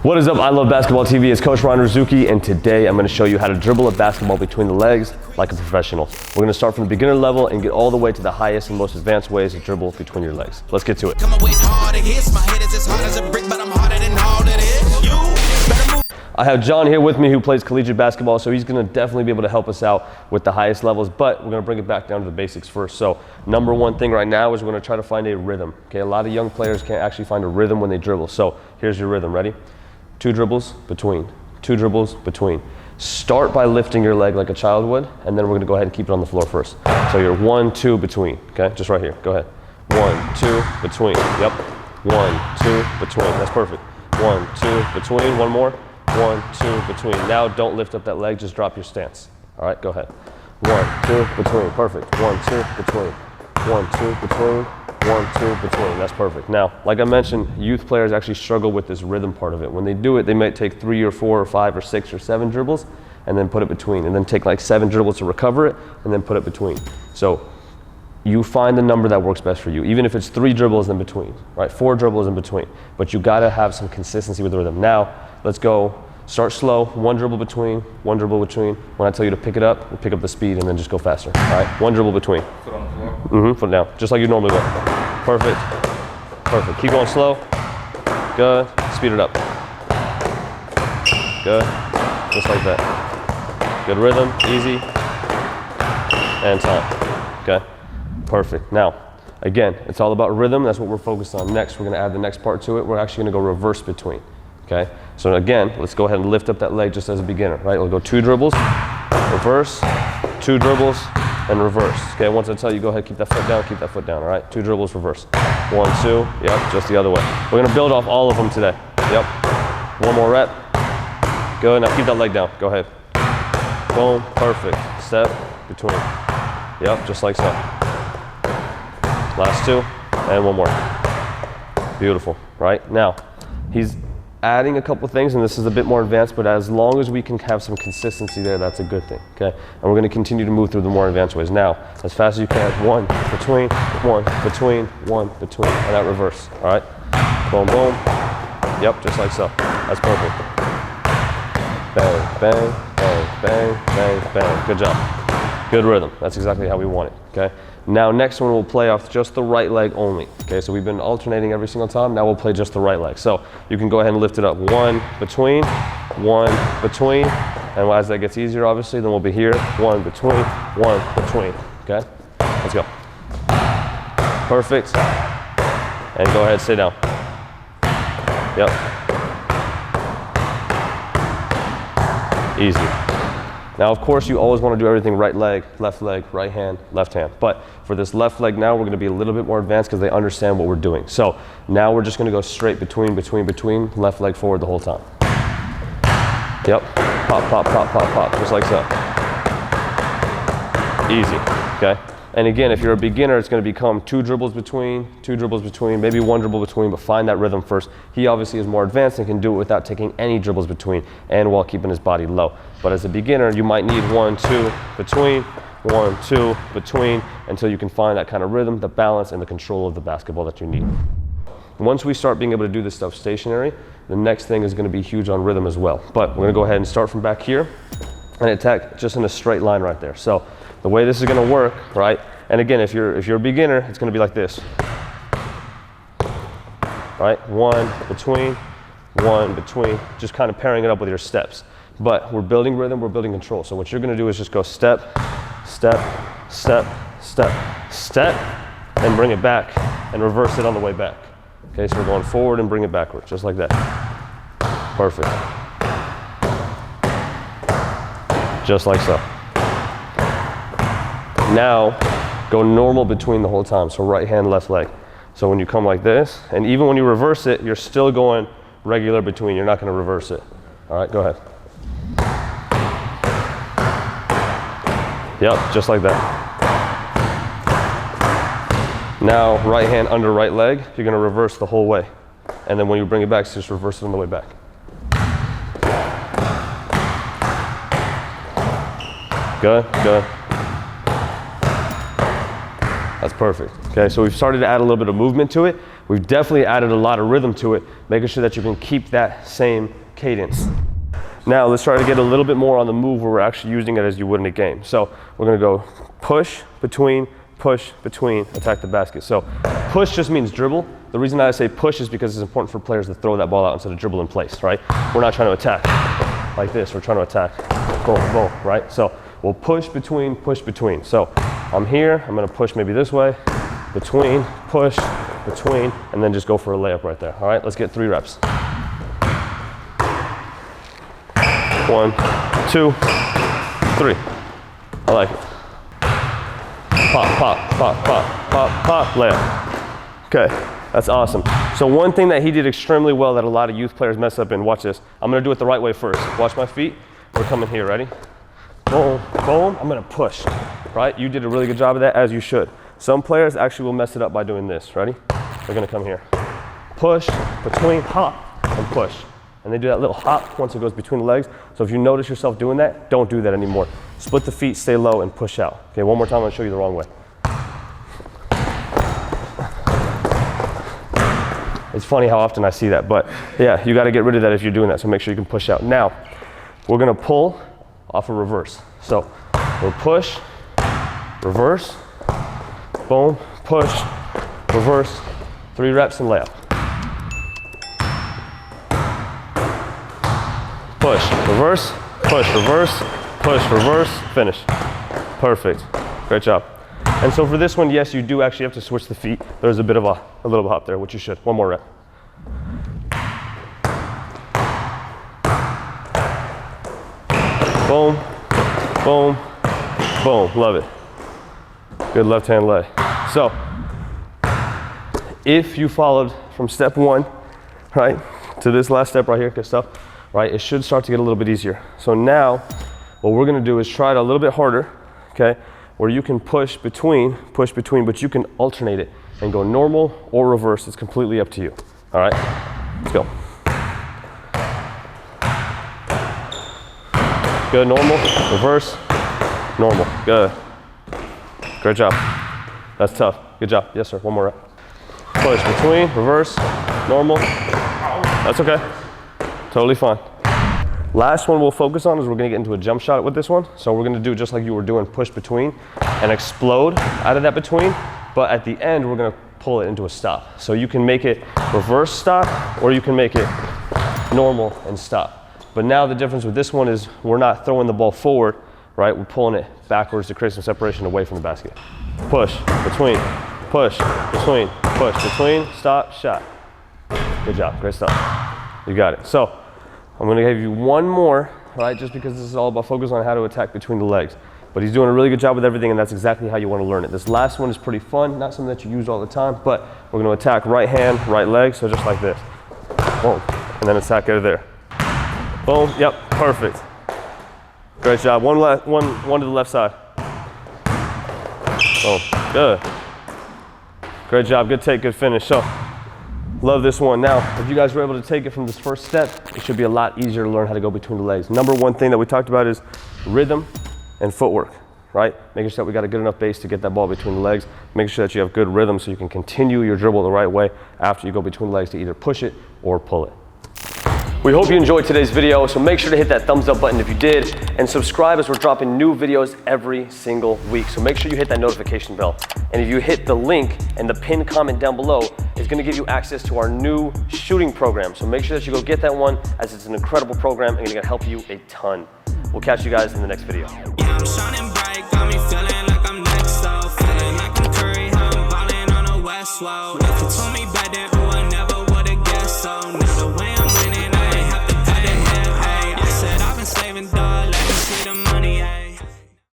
What is up, I Love Basketball TV, it's Coach Ryan Razooky, and today I'm going to show you how to dribble a basketball between the legs like a professional. We're going to start from the beginner level and get all the way to the highest and most advanced ways to dribble between your legs. Let's get to it. I have John here with me who plays collegiate basketball, so he's going to definitely be able to help us out with the highest levels, but we're going to bring it back down to the basics first. So number one thing right now is we're going to try to find a rhythm. Okay, a lot of young players can't actually find a rhythm when they dribble. So here's your rhythm. Ready? 2 dribbles between, 2 dribbles between. Start by lifting your leg like a child would, and then we're going to go ahead and keep it on the floor first. So you're 1, 2 between. Okay, just right here. Go ahead. 1, 2 between. Yep. 1, 2 between. That's perfect. 1, 2 between. One more. 1, 2 between. Now don't lift up that leg, just drop your stance. All right, go ahead. 1, 2 between. Perfect. 1, 2 between. 1, 2 between. 1, 2 between. That's perfect. Now, like I mentioned, youth players actually struggle with this rhythm part of it. When they do it, they might take 3 or 4 or 5 or 6 or 7 dribbles and then put it between, and then take like 7 dribbles to recover it and then put it between. So you find the number that works best for you, even if it's 3 dribbles in between, right? 4 dribbles in between, but you gotta have some consistency with the rhythm. Now, let's go. Start slow, 1 dribble between, 1 dribble between. When I tell you to pick it up, you pick up the speed and then just go faster. All right, 1 dribble between. Foot on the floor. Foot down, just like you normally would. Perfect, perfect. Keep going slow. Good, speed it up. Good, just like that. Good rhythm, easy, and time. Okay, perfect. Now, again, it's all about rhythm. That's what we're focused on next. We're gonna add the next part to it. We're actually gonna go reverse between. Okay, so again, let's go ahead and lift up that leg just as a beginner, right? We'll go 2 dribbles, reverse, 2 dribbles, and reverse. Okay, once I tell you, go ahead, keep that foot down, all right? 2 dribbles, reverse. 1, 2, yep, just the other way. We're gonna build off all of them today. Yep, 1 more rep. Good, now keep that leg down, go ahead. Boom, perfect. Step, between. Yep, just like so. Last 2, and 1 more. Beautiful, right? Now, he's adding a couple things, and this is a bit more advanced, but as long as we can have some consistency there, that's a good thing, okay? And we're gonna continue to move through the more advanced ways. Now, as fast as you can, 1 between, 1 between, 1 between, and that reverse, all right? Boom, boom. Yep, just like so. That's perfect. Bang, bang, bang, bang, bang, bang. Good job. Good rhythm. That's exactly how we want it, okay? Now, next one we'll play off just the right leg only. Okay, so we've been alternating every single time. Now we'll play just the right leg. So you can go ahead and lift it up. 1 between, 1 between. And as that gets easier, obviously, then we'll be here. 1 between, 1 between. Okay, let's go. Perfect. And go ahead, stay down. Yep. Easy. Now, of course, you always want to do everything right leg, right hand, left hand. But for this left leg now, we're going to be a little bit more advanced because they understand what we're doing. So now we're just going to go straight between, left leg forward the whole time. Yep. Pop, pop, pop, pop, pop, just like so. Easy, okay? And again, if you're a beginner, it's going to become 2 dribbles between, 2 dribbles between, maybe 1 dribble between, but find that rhythm first. He obviously is more advanced and can do it without taking any dribbles between and while keeping his body low. But as a beginner, you might need 1, 2 between, 1, 2 between, until you can find that kind of rhythm, the balance, and the control of the basketball that you need. Once we start being able to do this stuff stationary, the next thing is going to be huge on rhythm as well. But we're going to go ahead and start from back here and attack just in a straight line right there. So the way this is going to work, right? And again, if you're a beginner, it's going to be like this. Right? 1 between, 1 between, just kind of pairing it up with your steps. But we're building rhythm, we're building control. So what you're going to do is just go step, step, step, step, step, and bring it back and reverse it on the way back. Okay, so we're going forward and bring it backwards, just like that. Perfect. Just like so. Now, go normal between the whole time. So right hand, left leg. So when you come like this, and even when you reverse it, you're still going regular between. You're not going to reverse it. All right, go ahead. Yep, just like that. Now, right hand under right leg, you're going to reverse the whole way. And then when you bring it back, just reverse it on the way back. Good, good. That's perfect. Okay, so we've started to add a little bit of movement to it. we've definitely added a lot of rhythm to it, making sure that you can keep that same cadence. Now let's try to get a little bit more on the move where we're actually using it as you would in a game. So we're gonna go push, between, attack the basket. So push just means dribble. The reason I say push is because it's important for players to throw that ball out instead of dribble in place, right? We're not trying to attack like this, we're trying to attack, boom, boom, right? So we'll push, between. So I'm here, I'm gonna push maybe this way, between, push, between, and then just go for a layup right there. All right, let's get 3 reps. 1, 2, 3. I like it. Pop, pop, pop, pop, pop, pop, layup. Okay, that's awesome. So one thing that he did extremely well that a lot of youth players mess up in, watch this. I'm gonna do it the right way first. Watch my feet. We're coming here, ready? Boom, boom, I'm gonna push, right? You did a really good job of that, as you should. Some players actually will mess it up by doing this, ready? They're gonna come here. Push, between, hop, and push. And they do that little hop once it goes between the legs. So if you notice yourself doing that, don't do that anymore. Split the feet, stay low, and push out. Okay, one more time, I'm gonna show you the wrong way. It's funny how often I see that, but yeah, you gotta get rid of that if you're doing that, so make sure you can push out. Now, we're gonna pull off a reverse. So we'll push, reverse, boom, push, reverse, 3 reps and layup. Push, reverse, push, reverse, finish. Perfect, great job. And so for this one, yes, you do actually have to switch the feet. There's a bit of a little hop there, which you should. One more rep. Boom, boom, boom, love it. Good left hand lay. So, if you followed from step 1, right, to this last step right here, good stuff, right, it should start to get a little bit easier. So now, what we're gonna do is try it a little bit harder, okay, where you can push between, but you can alternate it and go normal or reverse. It's completely up to you. All right, let's go. Good, normal, reverse, normal, good. Great job. That's tough. Good job. Yes, sir. One more rep. Push, between, reverse, normal. That's okay. Totally fine. Last one we'll focus on is we're gonna get into a jump shot with this one. So we're gonna do just like you were doing, push between and explode out of that between, but at the end we're gonna pull it into a stop. So you can make it reverse stop or you can make it normal and stop. But now the difference with this one is we're not throwing the ball forward, right? We're pulling it backwards to create some separation away from the basket. Push, between, push, between, stop, shot. Good job, great stuff. You got it. So I'm gonna give you one more, right? Just because this is all about focus on how to attack between the legs. But he's doing a really good job with everything, and that's exactly how you wanna learn it. This last one is pretty fun, not something that you use all the time, but we're gonna attack right hand, right leg, so just like this. Boom, and then attack out of there. Boom, yep, perfect. Great job, one to the left side. Boom, good. Great job, good take, good finish. So, love this one. Now, if you guys were able to take it from this first step, it should be a lot easier to learn how to go between the legs. Number one thing that we talked about is rhythm and footwork, right? Making sure that we got a good enough base to get that ball between the legs, making sure that you have good rhythm so you can continue your dribble the right way after you go between the legs to either push it or pull it. We hope you enjoyed today's video, so make sure to hit that thumbs up button if you did, and subscribe as we're dropping new videos every single week. So make sure you hit that notification bell. And if you hit the link and the pinned comment down below, it's gonna give you access to our new shooting program. So make sure that you go get that one, as it's an incredible program and it's gonna help you a ton. We'll catch you guys in the next video. Yeah, I'm shining bright, got me feeling like I'm next, so feeling like I'm Curry, how I'm balling on a West Wall. If you told me back then,